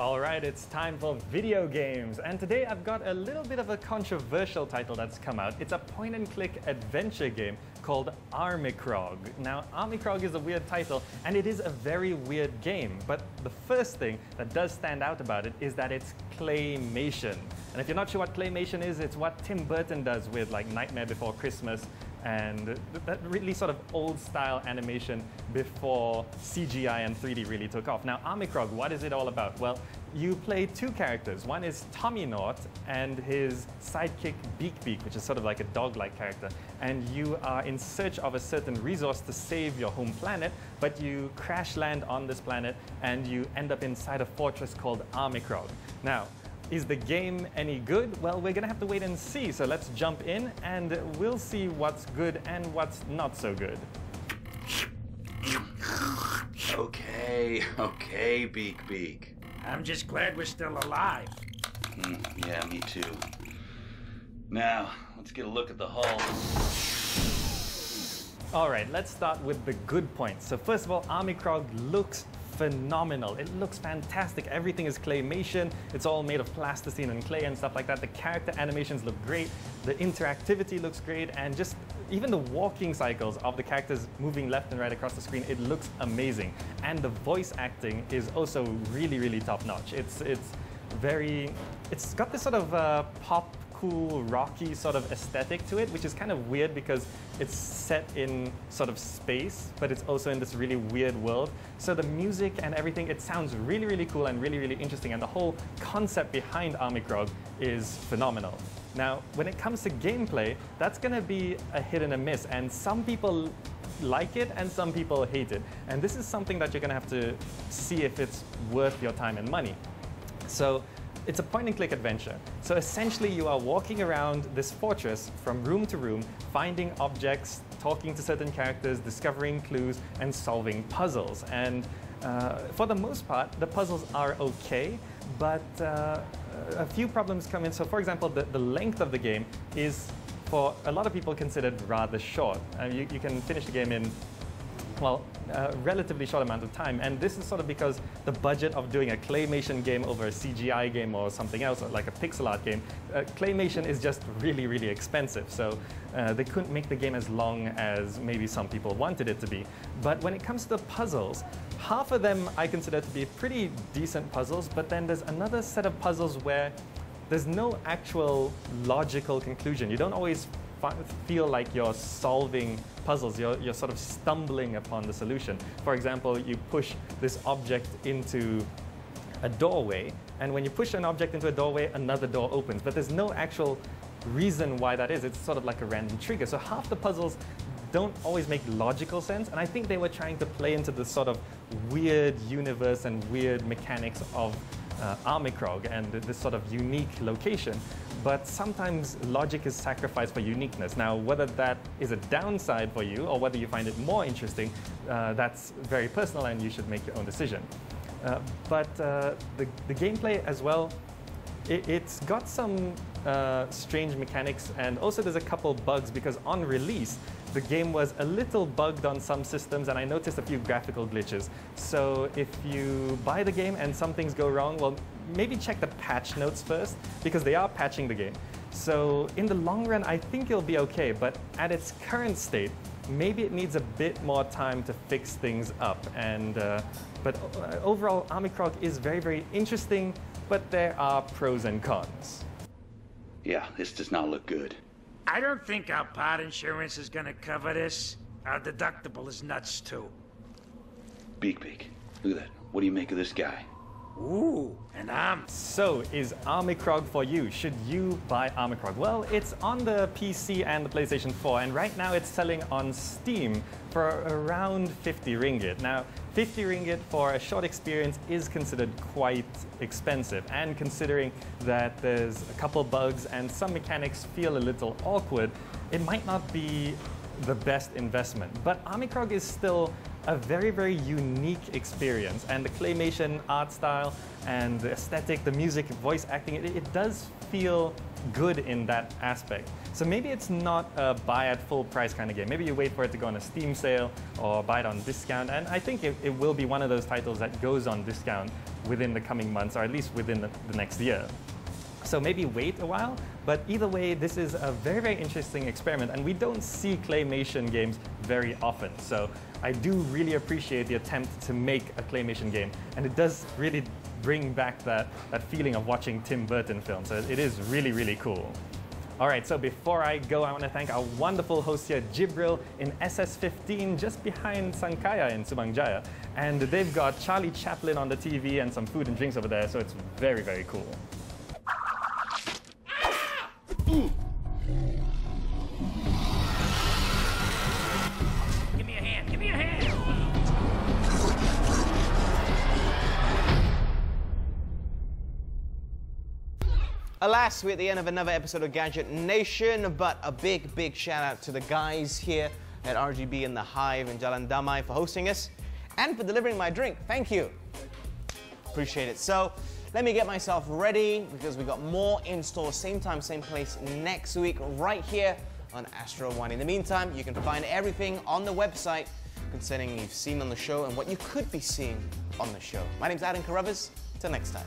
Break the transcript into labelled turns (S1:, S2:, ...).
S1: Alright, it's time for video games, and today I've got a little bit of a controversial title that's come out. It's a point-and-click adventure game called Armikrog. Now, Armikrog is a weird title, and it is a very weird game, but the first thing that does stand out about it is that it's claymation. And if you're not sure what claymation is, it's what Tim Burton does with like Nightmare Before Christmas and that really sort of old-style animation before CGI and 3D really took off. Now, Armikrog, what is it all about? Well, you play two characters. One is Tommy Knott and his sidekick Beak, which is sort of like a dog-like character. And you are in search of a certain resource to save your home planet, but you crash land on this planet and you end up inside a fortress called Armikrog. Now, is the game any good? Well, we're gonna have to wait and see. So let's jump in and we'll see what's good and what's not so good.
S2: Okay, Beak.
S3: I'm just glad we're still alive.
S2: Yeah, me too. Now, let's get a look at the hull.
S1: All right, let's start with the good points. So first of all, Armikrog looks phenomenal. It looks fantastic. Everything is claymation. It's all made of plasticine and clay and stuff like that. The character animations look great. The interactivity looks great. And just even the walking cycles of the characters moving left and right across the screen, it looks amazing. And the voice acting is also really top notch. It's got this sort of pop, cool, rocky sort of aesthetic to it, which is kind of weird because it's set in sort of space, but it's also in this really weird world. So the music and everything, it sounds really cool and really interesting, and the whole concept behind Armikrog is phenomenal. Now, when it comes to gameplay, that's gonna be a hit and a miss, and some people like it and some people hate it. And this is something that you're gonna have to see if it's worth your time and money. So, it's a point-and-click adventure. So essentially you are walking around this fortress from room to room, finding objects, talking to certain characters, discovering clues, and solving puzzles. And for the most part, the puzzles are okay, but a few problems come in. So for example, the length of the game is, for a lot of people, considered rather short. You can finish the game in, well, a relatively short amount of time, and this is sort of because the budget of doing a claymation game over a CGI game or something else, like a pixel art game, claymation is just really expensive, so they couldn't make the game as long as maybe some people wanted it to be. But when it comes to the puzzles, half of them I consider to be pretty decent puzzles, but then there's another set of puzzles where there's no actual logical conclusion. You don't always feel like you're solving puzzles, you're sort of stumbling upon the solution. For example, you push this object into a doorway, and when you push an object into a doorway, another door opens, but there's no actual reason why that is. It's sort of like a random trigger. So half the puzzles don't always make logical sense, and I think they were trying to play into this sort of weird universe and weird mechanics of Armikrog and this sort of unique location. But sometimes logic is sacrificed for uniqueness. Now, whether that is a downside for you or whether you find it more interesting, that's very personal and you should make your own decision. But the gameplay as well, it's got some strange mechanics, and also there's a couple bugs because on release, the game was a little bugged on some systems, and I noticed a few graphical glitches. So if you buy the game and some things go wrong, well, maybe check the patch notes first, because they are patching the game. So in the long run, I think it'll be okay, but at its current state, maybe it needs a bit more time to fix things up. And but overall, Armikrog is very interesting, but there are pros and cons.
S2: Yeah, this does not look good.
S3: I don't think our part insurance is gonna cover this. Our deductible is nuts too.
S2: Beak, look at that. What do you make of this guy?
S3: Ooh, and I'm...
S1: So, is Armikrog for you? Should you buy Armikrog? Well, it's on the PC and the PlayStation 4, and right now it's selling on Steam for around 50 ringgit. Now, 50 ringgit for a short experience is considered quite expensive, and considering that there's a couple bugs and some mechanics feel a little awkward, it might not be the best investment. But Armikrog is still a very, very unique experience. And the claymation art style and the aesthetic, the music, voice acting, it does feel good in that aspect. So maybe it's not a buy at full price kind of game. Maybe you wait for it to go on a Steam sale or buy it on discount. And I think it will be one of those titles that goes on discount within the coming months, or at least within the next year. So maybe wait a while, but either way, this is a very, very interesting experiment, and we don't see claymation games very often. So I do really appreciate the attempt to make a claymation game, and it does really bring back that feeling of watching Tim Burton films. So it is really, really cool. All right, so before I go, I want to thank our wonderful host here, Jibril, in SS15, just behind Sankaya in Subang Jaya. And they've got Charlie Chaplin on the TV and some food and drinks over there, so it's very, very cool.
S3: Give me a hand, give me a hand!
S4: Alas, we're at the end of another episode of Gadget Nation, but a big, big shout out to the guys here at RGB in the Hive in Jalan Damai for hosting us and for delivering my drink. Thank you. Appreciate it. So let me get myself ready because we got more in store, same time, same place next week, right here on Astro One. In the meantime, you can find everything on the website concerning you've seen on the show and what you could be seeing on the show. My name's Adam Carruthers. Till next time.